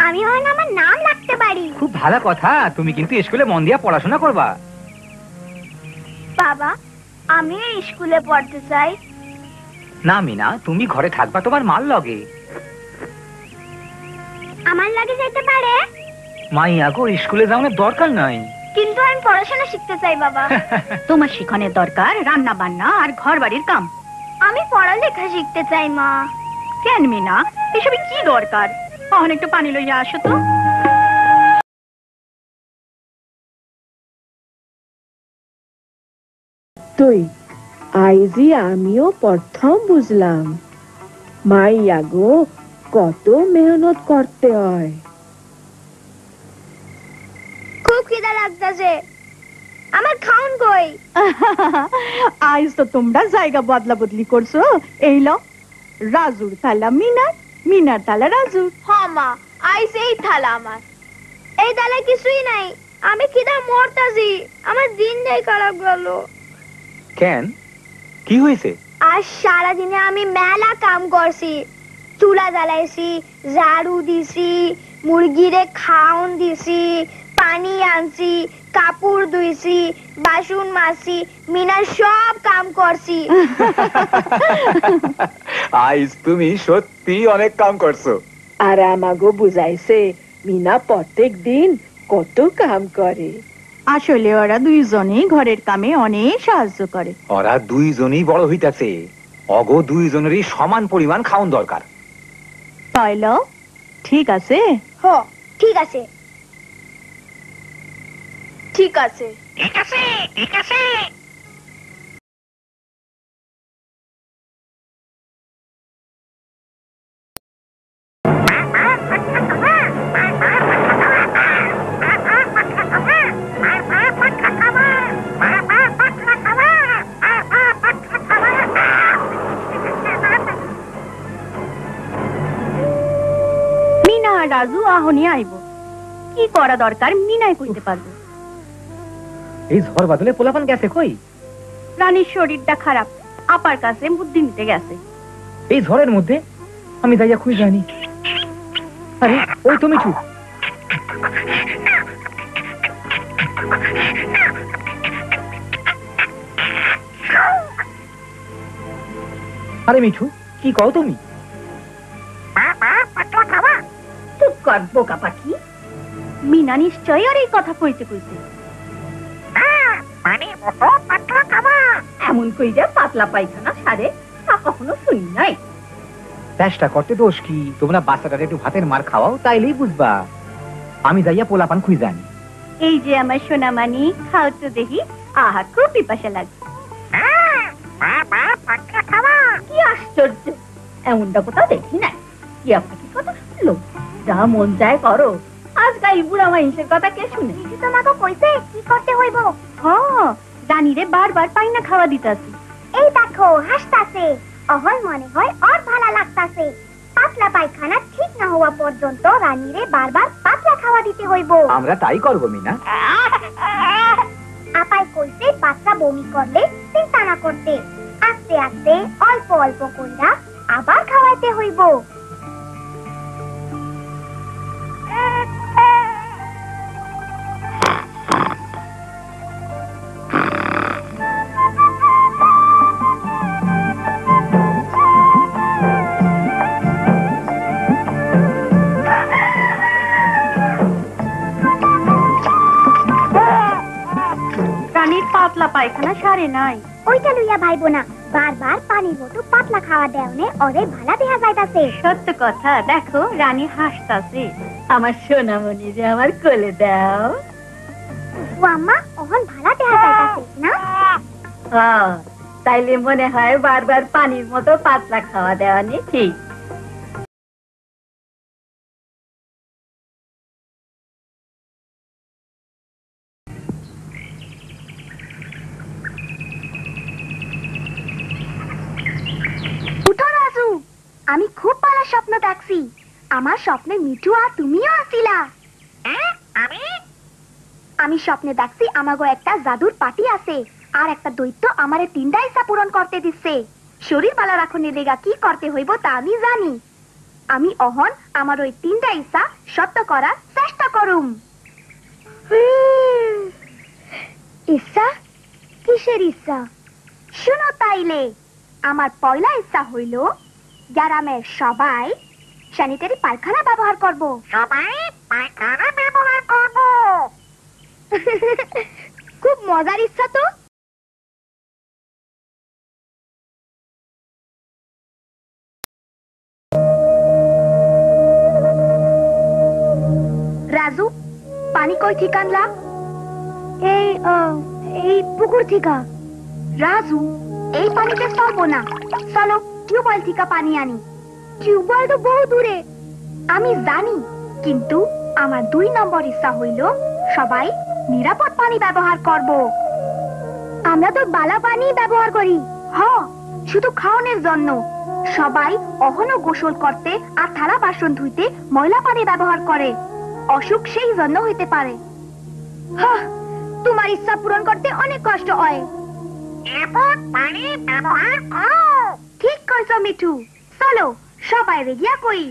আমি হয় আমার নাম রাখতে পারি। খুব ভালো কথা, তুমি কিন্তু স্কুলে মন দিয়া পড়াশোনা করবা। বাবা, আমি স্কুলে পড়তে চাই। না মিনা, তুমি ঘরে থাকবা তোমার মাল লগে। আমার লাগে যেতে পারে? মাইয়া গো, স্কুলে যাওয়ার দরকার নাই। কিন্তু আমি পড়াশোনা শিখতে চাই বাবা। তোমার শিখনের দরকার রান্না বান্না আর ঘর বাড়ির কাম। আমি পড়ালেখা শিখতে চাই মা। কেন মিনা, এসবে কি দরকার? কখন একটু পানি লইয়া আসো তো। তুই আইজি আমিও প্রথম বুঝলাম মাইয়া গো কত মেহনত করতে হয়। খুব খিদা লাগতেছে, আমার খাউন কই? আজ তো তোমরা জায়গা বদলা বদলি করছো। এই লো, রাজুর থালা মিনার, মিনার থালা রাজুর। হ্যাঁ মা, আইস এই থালা আমার। এই থালায় কিছুই নাই, আমি খিদা মরতাছি। আমার দিনটাই খারাপ গেল। কেন, কি হয়েছে? আজ সারাদিনে আমি মেলা কাম করছি। চুলা জ্বালাইছি, ঝাড়ু দিছি, মুরগিরে খাওন দিছি, পানি আনছি, কাপড় ধুইছি, বাসন মাজছি, মিনার সব কাম করছি। আইজ তুমি সত্যি অনেক কাম করছো। আর আমাগো বুঝাইছে মিনা প্রত্যেক দিন কত কাম করে। আসলে ওরা দুইজনেই ঘরের কামে অনেক সাহায্য করে। ওরা দুইজনই বড় হইতাছে, অগো দুইজনেরই সমান পরিমাণ খাওন দরকার। তাইলো ঠিক আছে? হ, ঠিক আছে, ঠিক আছে, ঠিক আছে, ঠিক আছে। রাজু আহনি আইব, কি করা দরকার মিনাই কইতে পারবো। এই ঝড় বাদলে পোলাপান গেছে কই? রানীর শরীরটা খারাপ, আপার কাছে বুদ্ধি নিতে গেছে। এই ঝড়ের মধ্যে আমি যাইয়া খুঁজে জানি। আরে ওই তো মিঠু। আরে মিঠু, কি কও তুমি? চুপ কর বোকা পাখি, মিনা নিশ্চয়ই আর এই কথা কইতে কইতে। এমন কইরা পাতলা পায়খানা সারে তা কখনো শুনি নাই। চেষ্টা করতে দোষ কি? তোমরা বাচ্চাটাকে একটু ভাতের মার খাওয়াও, তাইলেই বুঝবা। আমি যাইয়া পোলাপান খুঁজে আনি। এই যে আমার সোনামানি, খাও তো দেখি। আহা, খুব পিপাসা লাগছে। কি আশ্চর্য, এমনটা কোথাও দেখি নাই। কি আপনাকে কথা শুনলো? যা মন চায় করো, আজকাল এই বুড়া মানুষের কথা কে শুনে? তোমাকে কইছে কি করতে হইব? হ্যাঁ, রানীরে বারবার পাইনা খাওয়া দিতাছি। এই দেখো হাসতাছে, অহল মনে হয় আর ভালো লাগতাছে। পাতলা পায়খানা ঠিক না হওয়া পর্যন্ত রানীরে বারবার পাতলা খাওয়া দিতে হইব। আমরা তাই করবো মিনা। আপাই কইছে বাচ্চা বমি করলে চিন্তা না করতে, আস্তে আস্তে অল্প অল্প কইরা আবার খাওয়াইতে হইব। রানীর পাতলা পায়খানা সারে নাই। ওইটা লইয়া ভাইবো না, বারবার পানির মতো পাতলা খাওয়া দেওনে ওরে ভালা দেখা যাইতাছে। সত্য কথা, দেখো রানী হাসতাছে। আমার সোনামণি যে আমার কোলে দাও। ও আম্মা, ওহন ভালা দেখা যাইতাছে না? হ্যাঁ, তাইলে মনে হয় বারবার পানির মতো পাতলা খাওয়া দেওয়া নেই। ঠিক। উঠো রাজু, আমি খুব ভালো স্বপ্ন দেখছি। আমার স্বপ্নে মিঠু আর তুমিও আসিলা। আমি স্বপ্নে দেখছি আমাগো একটা জাদুর পাটি আছে, আর একটা দৈত্য আমারে 3টা ইচ্ছা পূরণ করতে দিচ্ছে। শরীর ভালো রাখনের লেগা কি করতে হইব তা আমি জানি। আমি অহন আমার ওই তিনটা ইচ্ছা সত্য করার চেষ্টা করুম। ইচ্ছা? কিসের ইচ্ছা? শুনো তাইলে, আমার পয়লা ইচ্ছা হইল গ্রামের সবাই স্যানিটারি পায়খানা ব্যবহার করব। সবাই পায়খানা ব্যবহার করব। খুব মজার ইচ্ছা তো। রাজু, পানি কই থেকে আনলা? এই পুকুর থেকে। রাজু, এই পানিতে চলবো না, চলো টিউবওয়েল থেকে পানি আনি। টিউবওয়েল তো বহু দূরে। আমি জানি, কিন্তু আমার 2 নম্বর ইচ্ছা হইল সবাই নিরাপদ পানি ব্যবহার করব। আমরা তো বালা পানি ব্যবহার করি। শুধু খাওয়ানোর জন্য। সবাই অহনো গোসল করতে আর থালা বাসন ধুইতে ময়লা পানি ব্যবহার করে। অসুখ সেই জন্য হইতে পারে। তোমার ইচ্ছা পূরণ করতে অনেক কষ্ট হয়। পানি ব্যবহার করো। ঠিক কইছো মিঠু, চলো সবাই রেগিয়া কই।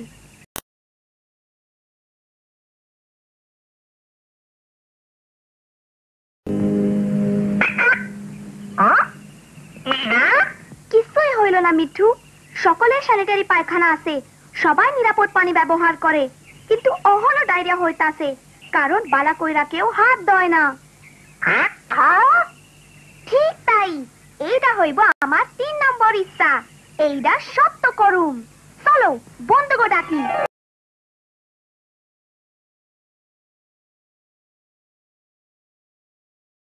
কিছুই হইল না মিঠু, সকলের স্যানিটারি পায়খানা আছে, সবাই নিরাপদ পানি ব্যবহার করে, কিন্তু অহনো ডায়রিয়া হইতাছে, কারণ বালা কইরা কেউ হাত ধয় না। ঠিক তাই, এইটা হইব আমার 3 নম্বর ইচ্ছা। এইটা সত্য করুম। চলো বন্ধুকে ডাকি।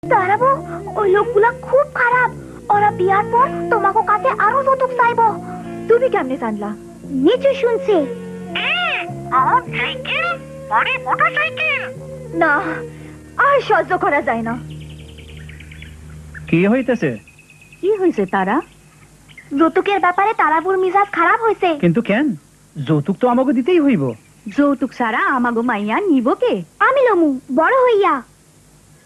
দাঁড়াবো, ওই লোকগুলা খুব খারাপ। ওরা বিয়ার পর তোমাকে কাছে আরো যৌতুক চাইবো। তুমি কেমনে জানলা? নিচে শুনছি। না, আর সহ্য করা যায় না। কি হইতেছে? কি হয়েছে তারা? যৌতুকের ব্যাপারে তারাবুর মিজাজ খারাপ হয়েছে। কিন্তু কেন? যৌতুক তো আমাকে দিতেই হইব। যৌতুক ছাড়া আমাগো মাইয়া নিব কে? আমি লমু বড় হইয়া।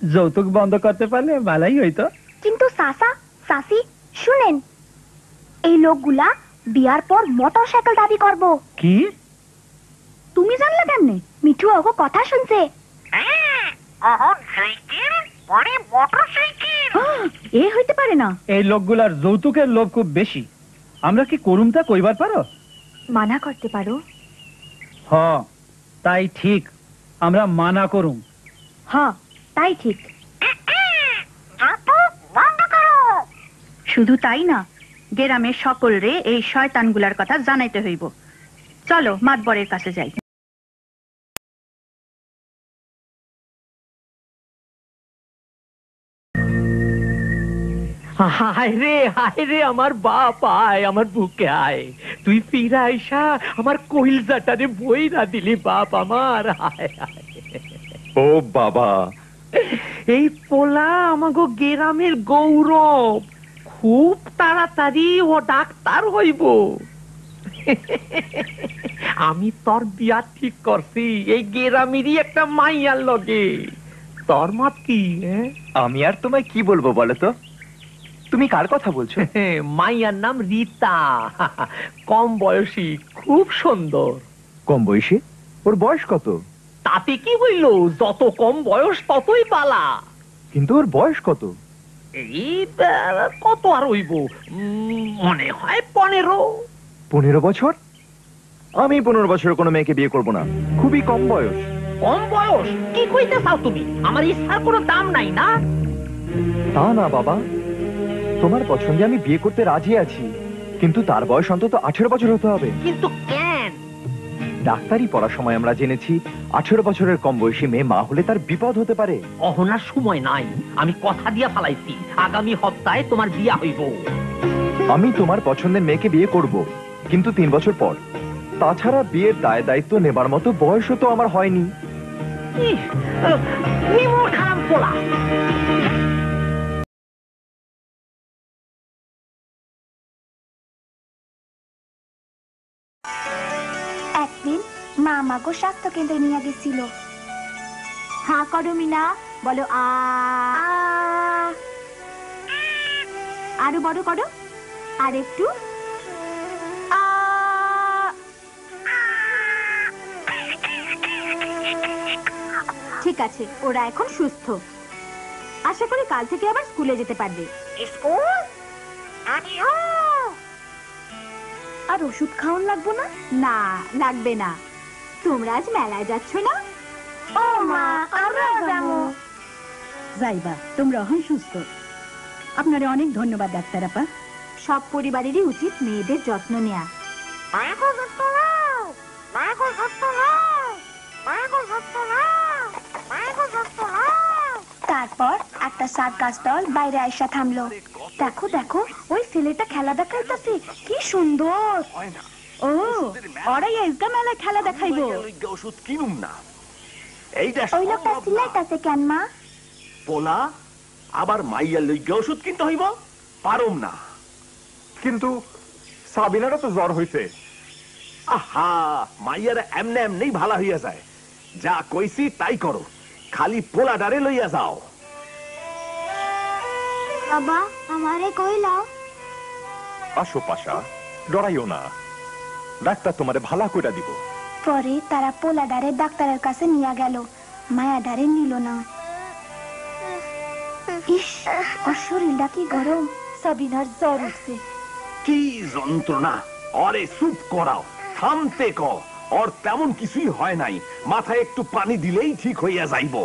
যৌতুক বন্ধ করতে পারলে ভালোই হইতো। কিন্তু চাচা চাচি শুনেন, এই লোকগুলা বিয়ার পর মোটরসাইকেল দাবি করব। কি? তুমি জানলে কেমনে? মিঠু ওগো কথা শুনছে। এ হইতে পারে না। এই লোকগুলার যৌতুকের লোভ খুব বেশি। আমরা কি করুম তা কইবার পারো? মানা করতে পারো? তাই ঠিক, আমরা মানা করুম। তাই ঠিক। শুধু তাই না, গ্রামের সকলরে এই শয়তানগুলার কথা জানাইতে হইব। চলো মাতবরের কাছে যাই। হায় রে আমার বাপ, আয় আমার বুকে আয়। তুই ফিরা আইসা আমার কইলজাটারে বইরা দিলি বাপ আমার। হায় হায়। ও বাবা, এই পোলা আমাগো গ্রামের গৌরব, খুব তাড়াতাড়ি ও ডাক্তার হইব। আমি তোর বিয়া ঠিক করছি এই গ্রামেরই একটা মাইয়ার লগে। তোর মত কি? আমি আর তোমায় কি বলবো বলো তো? তুমি কার কথা বলছো? মাইয়ার নাম রীতা, কম বয়সী, খুব সুন্দর। কম বয়সী? ওর বয়স কত? তাতে কি হইল, যত কম বয়স ততই পালা। কিন্তু ওর বয়স কত? এই কত আর হইব, মনে হয় 15। 15 বছর? আমি 15 বছরের কোনো মেয়েকে বিয়ে করব না, খুবই কম বয়স। কম বয়স কি কইতে চাও তুমি? আমার ইচ্ছার কোনো দাম নাই না? তা না বাবা, তোমার পছন্দে আমি বিয়ে করতে রাজি আছি, কিন্তু তার বয়স অন্তত 18 বছর হতে হবে। কিন্তু কেন? ডাক্তারি পড়ার সময় আমরা জেনেছি 18 বছরের কম বয়সী মেয়ে মা হলে তার বিপদ হতে পারে। অহনার সময় নাই, আমি কথা দিয়া ফালাইছি আগামী সপ্তাহে তোমার বিয়া হইব। আমি তোমার পছন্দের মেয়েকে বিয়ে করব, কিন্তু 3 বছর পর। তাছাড়া বিয়ের দায় দায়িত্ব নেবার মতো বয়সও তো আমার হয়নি। খারাপ পোলা। একদিন মা আমাকে স্বাস্থ্য কেন্দ্রে নিয়ে গেছিল। হ্যাঁ করো মিনা, বলো আ। আরো বড় করো, আর একটু। ঠিক আছে, ওরা এখন সুস্থ। আশা করি কাল থেকে আবার স্কুলে যেতে পারবে। আর ওষুধ খাওয়ান লাগবো না? না, লাগবে না। তোমরা আজ মেলায় যাচ্ছ না? ও মা, আমরাও যাবো। যাইবা, তোমরা এখন সুস্থ। আপনারে অনেক ধন্যবাদ ডাক্তার আপা। সব পরিবারেরই উচিত মেয়েদের যত্ন নেওয়া। তারপর একটা সার্কাস দল বাইরে আইসা থামলো। দেখো দেখো, ওই ছেলেটা খেলা দেখাইতেছে, কি সুন্দর। ও, ওরাই আজকে মেলায় খেলা দেখাইবো। ওষুধ কিনুম না, এইটা ওই লোকটা চিল্লাইতাছে কেন মা? পোলা আবার মাইয়ার লইগা ওষুধ কিনতে হইব, পারুম না। কিন্তু সাবিনারও তো জ্বর হইছে। আহা, মাইয়ার এমনে এমনেই ভালো হইয়া যায়। যা কইছি তাই করো, খালি পোলাডারে লইয়া যাও। বাবা, আমারে কইলাও। আসো পাশা, ডরাইও না, ডাক্তার তোমারে ভালা কইরা দিব। পরে তারা পোলাডারে ডাক্তারের কাছে নিয়ে গেল, মায়াডারে নিল না। ইস, ওর শরীরটা কি গরম। সাবিনার জ্বর উঠছে। কি যন্ত্রণা! অরে চুপ করাও, থামতে ক। ওর তেমন কিছুই হয় নাই, মাথায় একটু পানি দিলেই ঠিক হইয়া যাইব।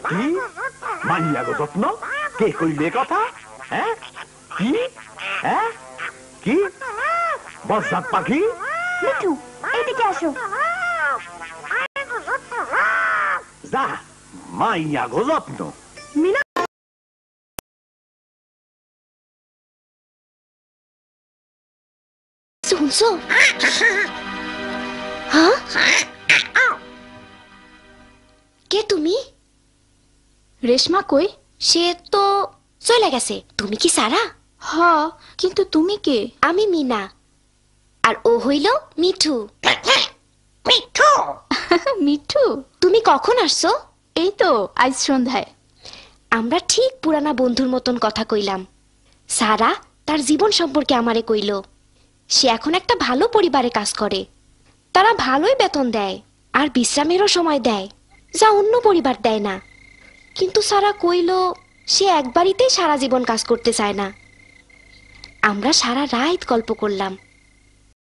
কি মাইয়া গো যত্ন? কে কইলে কথা? হ্যাঁ, কি? হ্যাঁ, কি বজ্জাত পাখি? মিঠু, এদিকে আসো। যা, মাইয়া গো যত্ন। শুনছো? হ্যাঁ, কে তুমি? রেশমা কই? সে তো চলে গেছে। তুমি কি সারা? হ, কিন্তু তুমি কে? আমি মিনা, আর ও হইল মিঠু। মিঠু, তুমি কখন আসছো? এই তো আজ সন্ধ্যায়। আমরা ঠিক পুরানা বন্ধুর মতন কথা কইলাম। সারা তার জীবন সম্পর্কে আমারে কইল। সে এখন একটা ভালো পরিবারে কাজ করে। তারা ভালোই বেতন দেয় আর বিশ্রামেরও সময় দেয়, যা অন্য পরিবার দেয় না। কিন্তু সারা কইল সে একবারিতেই সারা জীবন কাজ করতে চায় না। আমরা সারা রাত গল্প করলাম।